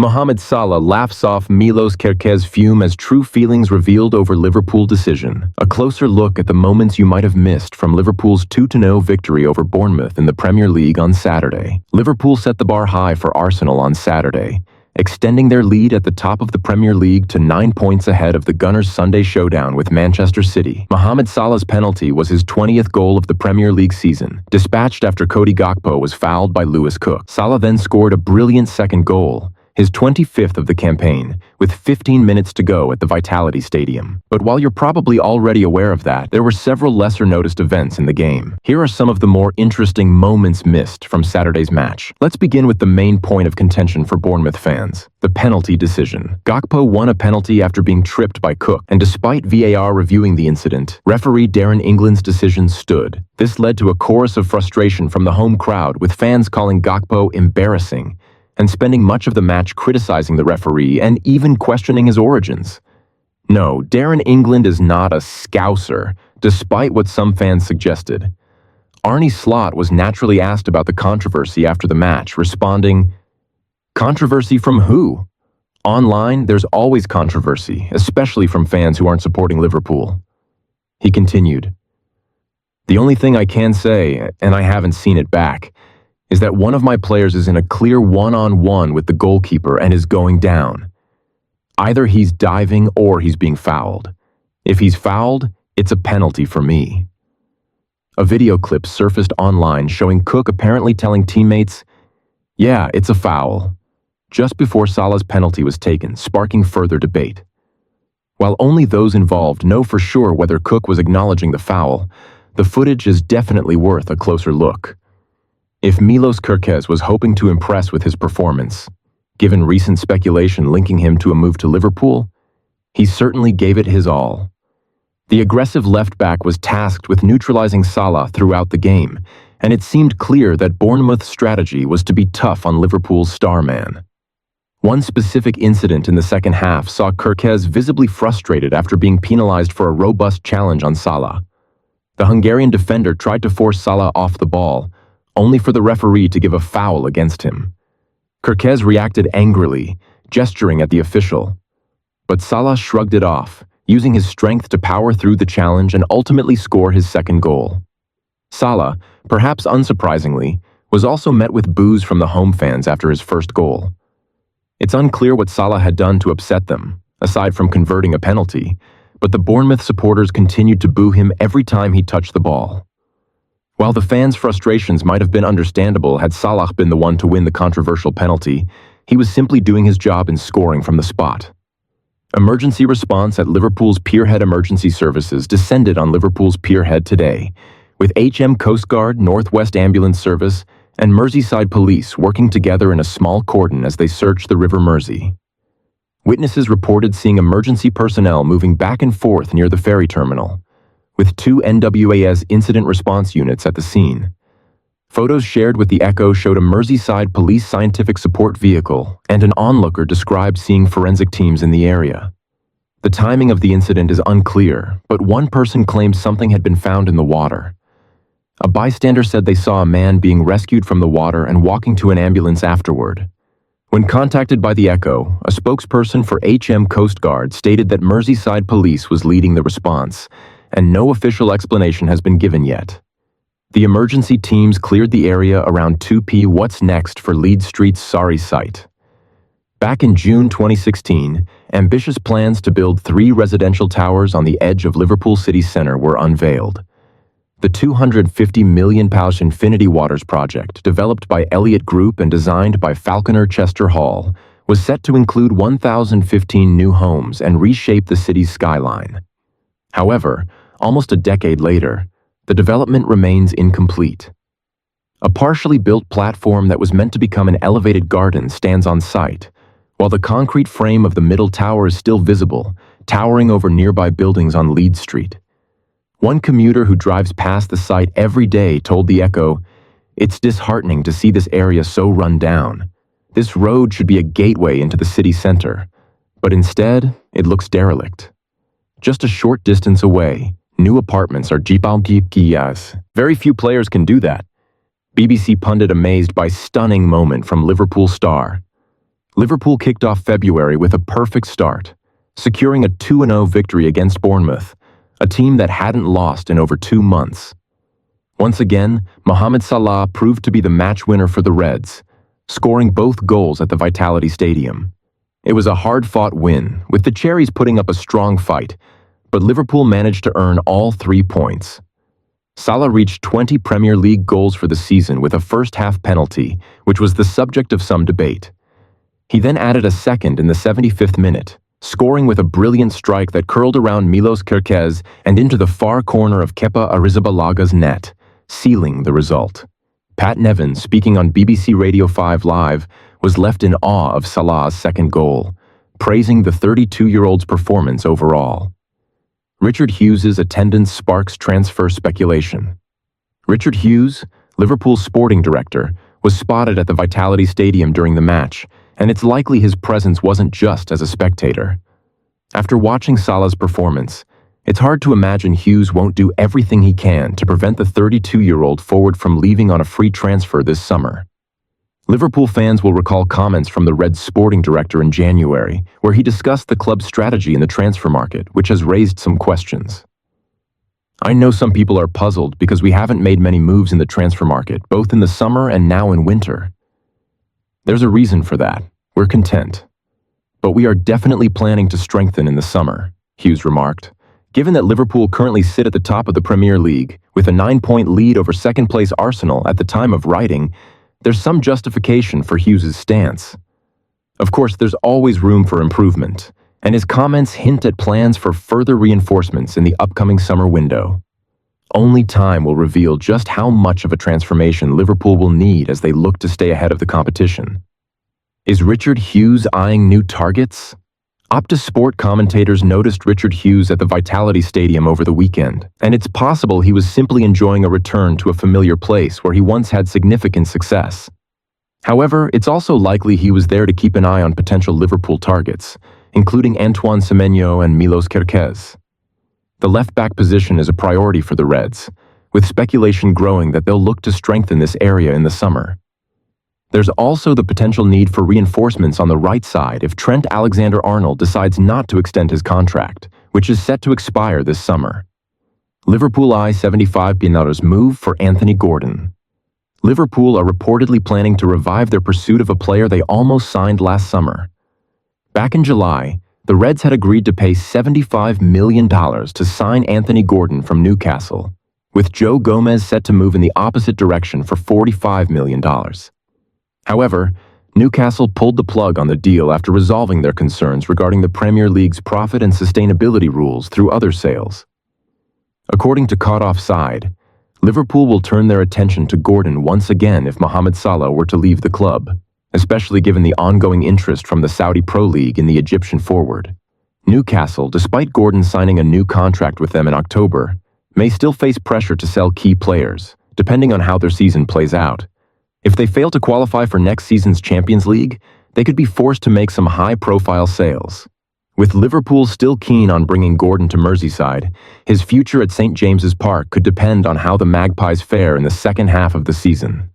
Mohamed Salah laughs off Milos Kerkez fume as true feelings revealed over Liverpool decision. A closer look at the moments you might have missed from Liverpool's 2-0 victory over Bournemouth in the Premier League on Saturday. Liverpool set the bar high for Arsenal on Saturday, extending their lead at the top of the Premier League to 9 points ahead of the Gunners' Sunday showdown with Manchester City. Mohamed Salah's penalty was his 20th goal of the Premier League season, dispatched after Cody Gakpo was fouled by Lewis Cook. Salah then scored a brilliant second goal, his 25th of the campaign, with 15 minutes to go at the Vitality Stadium. But while you're probably already aware of that, there were several lesser-noticed events in the game. Here are some of the more interesting moments missed from Saturday's match. Let's begin with the main point of contention for Bournemouth fans: the penalty decision. Gakpo won a penalty after being tripped by Cook, and despite VAR reviewing the incident, referee Darren England's decision stood. This led to a chorus of frustration from the home crowd, with fans calling Gakpo embarrassing and spending much of the match criticizing the referee and even questioning his origins. No, Darren England is not a Scouser, despite what some fans suggested. Arne Slot was naturally asked about the controversy after the match, responding, "Controversy from who? Online, there's always controversy, especially from fans who aren't supporting Liverpool." He continued, "The only thing I can say, and I haven't seen it back, is that one of my players is in a clear one-on-one with the goalkeeper and is going down. Either he's diving or he's being fouled. If he's fouled, it's a penalty for me." A video clip surfaced online showing Cook apparently telling teammates, "Yeah, it's a foul," just before Salah's penalty was taken, sparking further debate. While only those involved know for sure whether Cook was acknowledging the foul, the footage is definitely worth a closer look. If Milos Kerkez was hoping to impress with his performance, given recent speculation linking him to a move to Liverpool, he certainly gave it his all. The aggressive left-back was tasked with neutralizing Salah throughout the game, and it seemed clear that Bournemouth's strategy was to be tough on Liverpool's star man. One specific incident in the second half saw Kerkez visibly frustrated after being penalized for a robust challenge on Salah. The Hungarian defender tried to force Salah off the ball, only for the referee to give a foul against him. Kerkez reacted angrily, gesturing at the official. But Salah shrugged it off, using his strength to power through the challenge and ultimately score his second goal. Salah, perhaps unsurprisingly, was also met with boos from the home fans after his first goal. It's unclear what Salah had done to upset them, aside from converting a penalty, but the Bournemouth supporters continued to boo him every time he touched the ball. While the fans' frustrations might have been understandable had Salah been the one to win the controversial penalty, he was simply doing his job in scoring from the spot. Emergency response at Liverpool's Pierhead Emergency Services descended on Liverpool's Pierhead today, with HM Coast Guard, Northwest Ambulance Service, and Merseyside Police working together in a small cordon as they searched the River Mersey. Witnesses reported seeing emergency personnel moving back and forth near the ferry terminal, with 2 NWAS incident response units at the scene. Photos shared with the Echo showed a Merseyside Police scientific support vehicle, and an onlooker described seeing forensic teams in the area. The timing of the incident is unclear, but one person claimed something had been found in the water. A bystander said they saw a man being rescued from the water and walking to an ambulance afterward. When contacted by the Echo, a spokesperson for HM Coast Guard stated that Merseyside Police was leading the response, and no official explanation has been given yet. The emergency teams cleared the area around 2 p.m. What's next for Leeds Street's sorry site? Back in June 2016, ambitious plans to build 3 residential towers on the edge of Liverpool city centre were unveiled. The £250 million Infinity Waters project, developed by Elliott Group and designed by Falconer Chester Hall, was set to include 1,015 new homes and reshape the city's skyline. However, almost a decade later, the development remains incomplete. A partially built platform that was meant to become an elevated garden stands on site, while the concrete frame of the middle tower is still visible, towering over nearby buildings on Leeds Street. One commuter who drives past the site every day told the Echo, "It's disheartening to see this area so run down. This road should be a gateway into the city center, but instead, it looks derelict." Just a short distance away, new apartments are Jeepalgeepkiyas. Very few players can do that. BBC Pundit amazed by stunning moment from Liverpool star. Liverpool kicked off February with a perfect start, securing a 2-0 victory against Bournemouth, a team that hadn't lost in over 2 months. Once again, Mohamed Salah proved to be the match winner for the Reds, scoring both goals at the Vitality Stadium. It was a hard-fought win, with the Cherries putting up a strong fight, but Liverpool managed to earn all 3 points. Salah reached 20 Premier League goals for the season with a first-half penalty, which was the subject of some debate. He then added a second in the 75th minute, scoring with a brilliant strike that curled around Milos Kerkez and into the far corner of Kepa Arrizabalaga's net, sealing the result. Pat Nevin, speaking on BBC Radio 5 Live, was left in awe of Salah's second goal, praising the 32-year-old's performance overall. Richard Hughes's attendance sparks transfer speculation. Richard Hughes, Liverpool's sporting director, was spotted at the Vitality Stadium during the match, and it's likely his presence wasn't just as a spectator. After watching Salah's performance, it's hard to imagine Hughes won't do everything he can to prevent the 32-year-old forward from leaving on a free transfer this summer. Liverpool fans will recall comments from the Reds' sporting director in January, where he discussed the club's strategy in the transfer market, which has raised some questions. "I know some people are puzzled because we haven't made many moves in the transfer market, both in the summer and now in winter. There's a reason for that. We're content. But we are definitely planning to strengthen in the summer," Hughes remarked. Given that Liverpool currently sit at the top of the Premier League, with a 9-point lead over second-place Arsenal at the time of writing, there's some justification for Hughes's stance. Of course, there's always room for improvement, and his comments hint at plans for further reinforcements in the upcoming summer window. Only time will reveal just how much of a transformation Liverpool will need as they look to stay ahead of the competition. Is Richard Hughes eyeing new targets? Opta Sport commentators noticed Richard Hughes at the Vitality Stadium over the weekend, and it's possible he was simply enjoying a return to a familiar place where he once had significant success. However, it's also likely he was there to keep an eye on potential Liverpool targets, including Antoine Semenyo and Milos Kerkez. The left-back position is a priority for the Reds, with speculation growing that they'll look to strengthen this area in the summer. There's also the potential need for reinforcements on the right side if Trent Alexander-Arnold decides not to extend his contract, which is set to expire this summer. Liverpool eye 75 Pinada's move for Anthony Gordon. Liverpool are reportedly planning to revive their pursuit of a player they almost signed last summer. Back in July, the Reds had agreed to pay $75 million to sign Anthony Gordon from Newcastle, with Joe Gomez set to move in the opposite direction for $45 million. However, Newcastle pulled the plug on the deal after resolving their concerns regarding the Premier League's profit and sustainability rules through other sales. According to Caught Offside, Liverpool will turn their attention to Gordon once again if Mohamed Salah were to leave the club, especially given the ongoing interest from the Saudi Pro League in the Egyptian forward. Newcastle, despite Gordon signing a new contract with them in October, may still face pressure to sell key players, depending on how their season plays out. If they fail to qualify for next season's Champions League, they could be forced to make some high-profile sales. With Liverpool still keen on bringing Gordon to Merseyside, his future at St James's Park could depend on how the Magpies fare in the second half of the season.